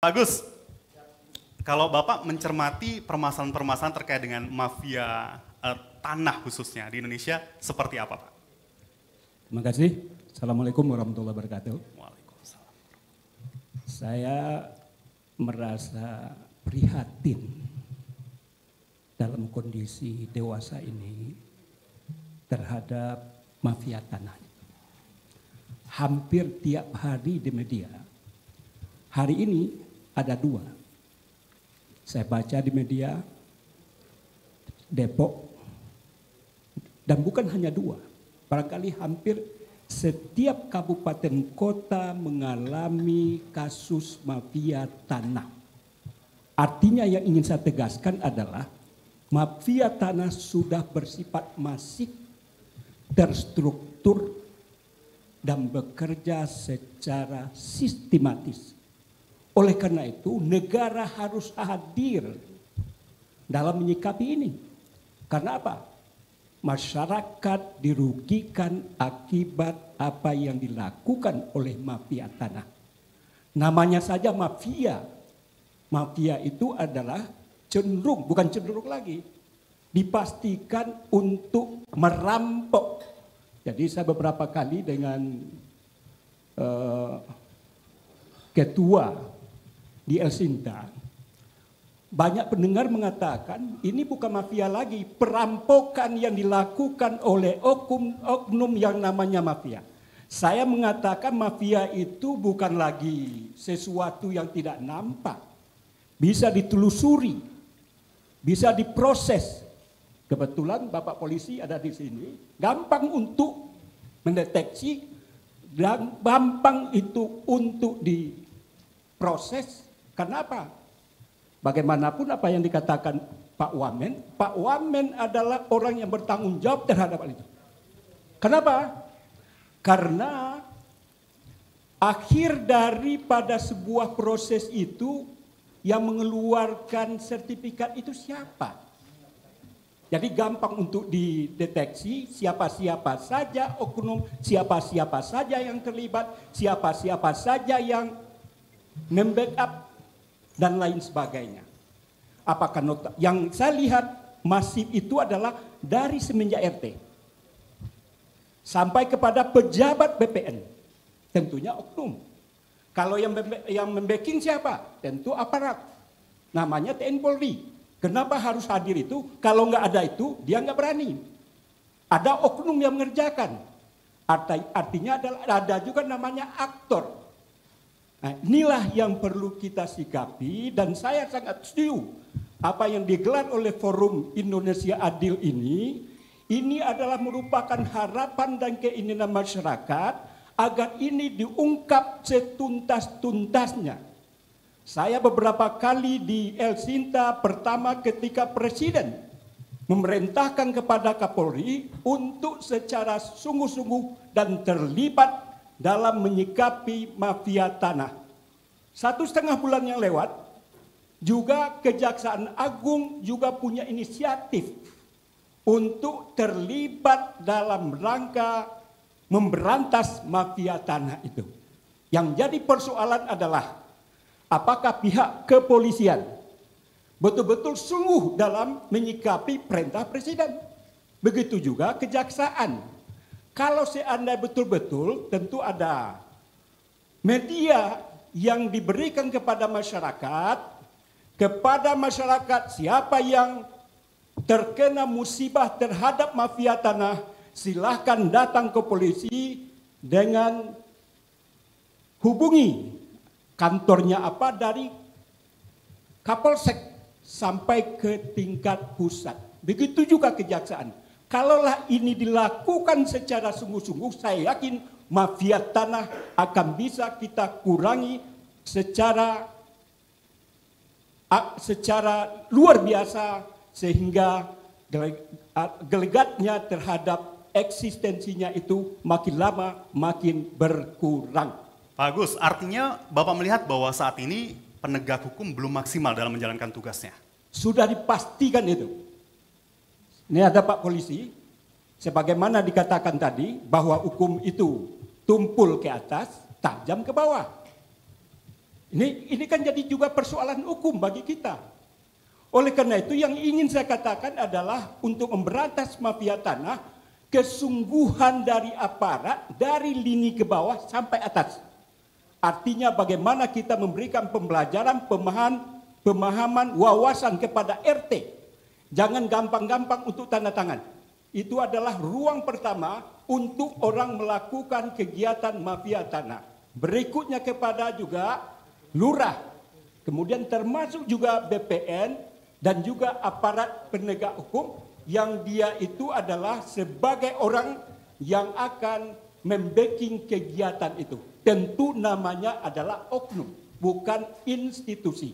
Bagus. Kalau Bapak mencermati permasalahan-permasalahan terkait dengan mafia tanah khususnya di Indonesia, seperti apa Pak? Terima kasih. Assalamualaikum warahmatullahi wabarakatuh. Waalaikumsalam. Saya merasa prihatin dalam kondisi dewasa ini terhadap mafia tanah. Hampir tiap hari di media. Hari ini ada dua. Saya baca di media Depok, dan bukan hanya dua. Barangkali hampir setiap kabupaten kota mengalami kasus mafia tanah. Artinya yang ingin saya tegaskan adalah mafia tanah sudah bersifat masif, terstruktur, dan bekerja secara sistematis. Oleh karena itu, negara harus hadir dalam menyikapi ini. Karena apa? Masyarakat dirugikan akibat apa yang dilakukan oleh mafia tanah. Namanya saja mafia. Mafia itu adalah cenderung, bukan cenderung lagi, dipastikan untuk merampok. Jadi saya beberapa kali dengan ketua di El Sinta, banyak pendengar mengatakan ini bukan mafia lagi, perampokan yang dilakukan oleh oknum yang namanya mafia. Saya mengatakan mafia itu bukan lagi sesuatu yang tidak nampak, bisa ditelusuri, bisa diproses. Kebetulan Bapak Polisi ada di sini, gampang untuk mendeteksi dan gampang itu untuk diproses. Kenapa? Bagaimanapun apa yang dikatakan Pak Wamen adalah orang yang bertanggung jawab terhadap hal itu. Kenapa? Karena akhir daripada sebuah proses itu yang mengeluarkan sertifikat itu siapa? Jadi gampang untuk dideteksi siapa-siapa saja oknum, siapa-siapa saja yang terlibat, siapa-siapa saja yang membackup dan lain sebagainya. Apakah nota yang saya lihat masif itu adalah dari semenjak RT sampai kepada pejabat BPN, tentunya oknum. Kalau yang membacking siapa? Tentu aparat, namanya TNI Polri. Kenapa harus hadir itu? Kalau nggak ada itu, dia nggak berani. Ada oknum yang mengerjakan. Artinya ada juga namanya aktor. Nah, inilah yang perlu kita sikapi, dan saya sangat setuju apa yang digelar oleh Forum Indonesia Adil ini adalah merupakan harapan dan keinginan masyarakat agar ini diungkap setuntas-tuntasnya. Saya beberapa kali di El Sinta, pertama ketika Presiden memerintahkan kepada Kapolri untuk secara sungguh-sungguh dan terlibat dalam menyikapi mafia tanah. 1,5 bulan yang lewat, juga Kejaksaan Agung juga punya inisiatif untuk terlibat dalam rangka memberantas mafia tanah itu. Yang jadi persoalan adalah apakah pihak kepolisian betul-betul sungguh dalam menyikapi perintah Presiden. Begitu juga kejaksaan. Kalau seandainya betul-betul, tentu ada media yang diberikan kepada masyarakat siapa yang terkena musibah terhadap mafia tanah, silahkan datang ke polisi dengan hubungi kantornya apa dari Kapolsek sampai ke tingkat pusat. Begitu juga kejaksaan. Kalaulah ini dilakukan secara sungguh-sungguh, saya yakin mafia tanah akan bisa kita kurangi secara luar biasa, sehingga gelagatnya terhadap eksistensinya itu makin lama makin berkurang. Bagus, artinya Bapak melihat bahwa saat ini penegak hukum belum maksimal dalam menjalankan tugasnya. Sudah dipastikan itu. Ini ada Pak Polisi, sebagaimana dikatakan tadi bahwa hukum itu tumpul ke atas, tajam ke bawah. Ini kan jadi juga persoalan hukum bagi kita. Oleh karena itu yang ingin saya katakan adalah untuk memberantas mafia tanah, kesungguhan dari aparat dari lini ke bawah sampai atas. Artinya bagaimana kita memberikan pembelajaran, pemahaman, wawasan kepada RT. Jangan gampang-gampang untuk tanda tangan. Itu adalah ruang pertama untuk orang melakukan kegiatan mafia tanah. Berikutnya kepada juga lurah. Kemudian termasuk juga BPN dan juga aparat penegak hukum yang dia itu adalah sebagai orang yang akan membacking kegiatan itu. Tentu namanya adalah oknum, bukan institusi.